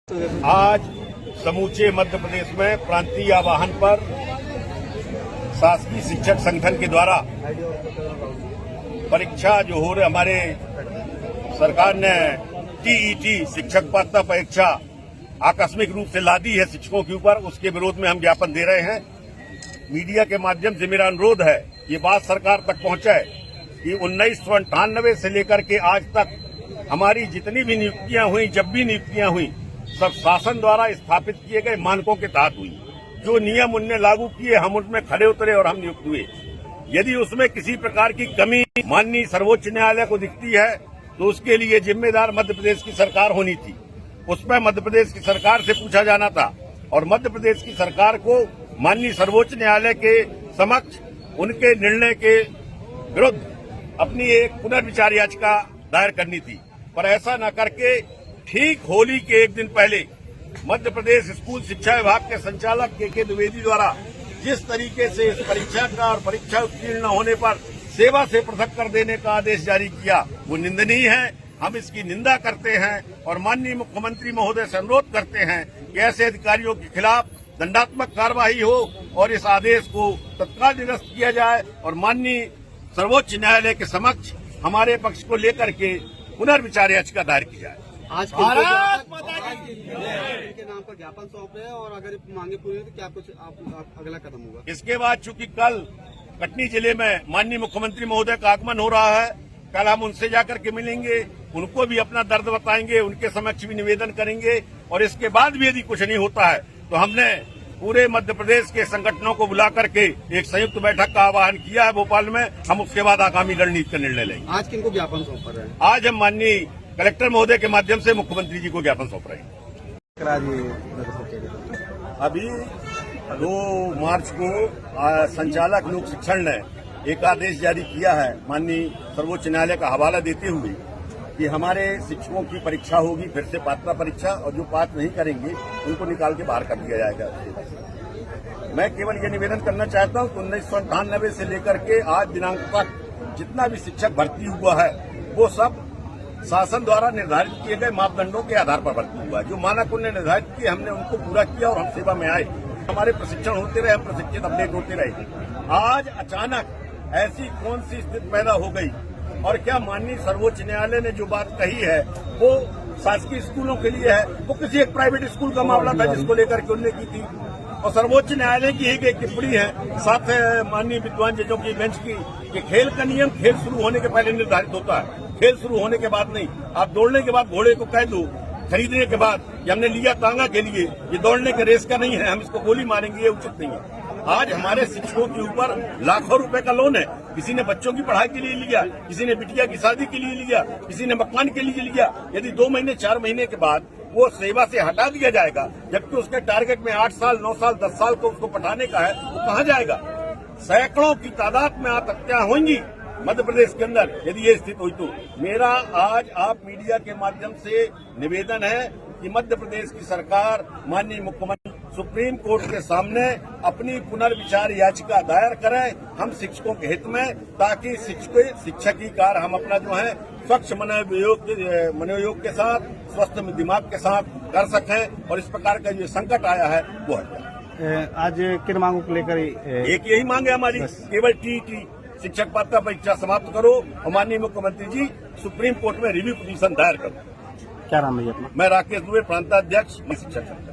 आज समूचे मध्य प्रदेश में प्रांतीय आवाहन पर शासकीय शिक्षक संगठन के द्वारा परीक्षा जो हो रही हमारे सरकार ने टीईटी शिक्षक पात्रता परीक्षा आकस्मिक रूप से ला दी है शिक्षकों के ऊपर, उसके विरोध में हम ज्ञापन दे रहे हैं। मीडिया के माध्यम से मेरा अनुरोध है ये बात सरकार तक पहुंचे कि 1998 से लेकर के आज तक हमारी जितनी भी नियुक्तियां हुई, जब भी नियुक्तियां हुई, सब शासन द्वारा स्थापित किए गए मानकों के तहत हुई। जो नियम उनने लागू किए हम उनमें खड़े उतरे और हम नियुक्त हुए। यदि उसमें किसी प्रकार की कमी माननीय सर्वोच्च न्यायालय को दिखती है तो उसके लिए जिम्मेदार मध्य प्रदेश की सरकार होनी थी। उस पर मध्य प्रदेश की सरकार से पूछा जाना था और मध्य प्रदेश की सरकार को माननीय सर्वोच्च न्यायालय के समक्ष उनके निर्णय के विरुद्ध अपनी एक पुनर्विचार याचिका दायर करनी थी। पर ऐसा न करके ठीक होली के एक दिन पहले मध्य प्रदेश स्कूल शिक्षा विभाग के संचालक के द्विवेदी द्वारा जिस तरीके से इस परीक्षा का और परीक्षा उत्तीर्ण न होने पर सेवा से पृथक कर देने का आदेश जारी किया वो निंदनीय है। हम इसकी निंदा करते हैं और माननीय मुख्यमंत्री महोदय से अनुरोध करते हैं कि ऐसे अधिकारियों के खिलाफ दंडात्मक कार्रवाई हो और इस आदेश को तत्काल निरस्त किया जाए और माननीय सर्वोच्च न्यायालय के समक्ष हमारे पक्ष को लेकर के पुनर्विचार याचिका दायर की जाए। आज भारत के नाम पर ज्ञापन सौंप रहे हैं और अगर मांगे पूरी हो तो क्या कुछ आप अगला कदम होगा? इसके बाद चूंकि कल कटनी जिले में माननीय मुख्यमंत्री महोदय का आगमन हो रहा है, कल हम उनसे जाकर के मिलेंगे, उनको भी अपना दर्द बताएंगे, उनके समक्ष भी निवेदन करेंगे और इसके बाद भी यदि कुछ नहीं होता है तो हमने पूरे मध्य प्रदेश के संगठनों को बुला करके एक संयुक्त बैठक का आह्वान किया है भोपाल में। हम उसके बाद आगामी रणनीति का निर्णय लेंगे। आज किनको ज्ञापन सौंप रहे हैं? आज हम माननीय कलेक्टर महोदय के माध्यम से मुख्यमंत्री जी को ज्ञापन सौंप रहे हैं। अभी 2 मार्च को संचालक लोक शिक्षण ने एक आदेश जारी किया है माननीय सर्वोच्च न्यायालय का हवाला देते हुए कि हमारे शिक्षकों की परीक्षा होगी फिर से पात्रता परीक्षा, और जो पास नहीं करेंगे उनको निकाल के बाहर कर दिया जाएगा। मैं केवल ये निवेदन करना चाहता हूं कि 1998 से लेकर के आज दिनांक तक जितना भी शिक्षक भर्ती हुआ है वो सब शासन द्वारा निर्धारित किए गए मापदंडों के आधार पर भर्ती हुआ है। जो मानक उन्होंने निर्धारित किए हमने उनको पूरा किया और हम सेवा में आए। हमारे प्रशिक्षण होते रहे, हम प्रशिक्षित अपडेट होते रहे। आज अचानक ऐसी कौन सी स्थिति पैदा हो गई और क्या माननीय सर्वोच्च न्यायालय ने जो बात कही है वो शासकीय स्कूलों के लिए है, वो किसी एक प्राइवेट स्कूल का मामला था जिसको लेकर के उन्होंने की थी। और सर्वोच्च न्यायालय की एक टिप्पणी है साथ माननीय विद्वान जजों की बेंच की कि खेल का नियम खेल शुरू होने के पहले निर्धारित होता है, खेल शुरू होने के बाद नहीं। आप दौड़ने के बाद घोड़े को कह दो खरीदने के बाद कि हमने लिया तांगा के लिए, ये दौड़ने के रेस का नहीं है, हम इसको गोली मारेंगे, ये उचित नहीं है। आज हमारे शिक्षकों के ऊपर लाखों रुपए का लोन है। किसी ने बच्चों की पढ़ाई के लिए लिया, किसी ने बिटिया की शादी के लिए लिया, किसी ने मकान के लिए लिया। यदि 2 महीने 4 महीने के बाद वो सेवा से हटा दिया जाएगा जबकि उसके टारगेट में 8 साल 9 साल 10 साल को उसको पढ़ाने का है, वो कहाँ जाएगा? सैकड़ों की तादाद में आत्महत्याएं होंगी मध्य प्रदेश के अंदर यदि ये स्थिति हुई तो। मेरा आज आप मीडिया के माध्यम से निवेदन है कि मध्य प्रदेश की सरकार माननीय मुख्यमंत्री सुप्रीम कोर्ट के सामने अपनी पुनर्विचार याचिका दायर करें हम शिक्षकों के हित में, ताकि शिक्षकी कार्य हम अपना जो है स्वच्छ मनोयोग के साथ, स्वस्थ दिमाग के साथ कर सकें और इस प्रकार का जो संकट आया है वो हट जाए। आज किन मांगों को लेकर एक यही मांग है हमारी, केवल टीईटी शिक्षक पात्रता परीक्षा समाप्त करो और माननीय मुख्यमंत्री जी सुप्रीम कोर्ट में रिव्यू पिटीशन दायर करो। क्या नाम है अपना? मैं राकेश दुबे, प्रांताध्यक्ष शिक्षक संगठन।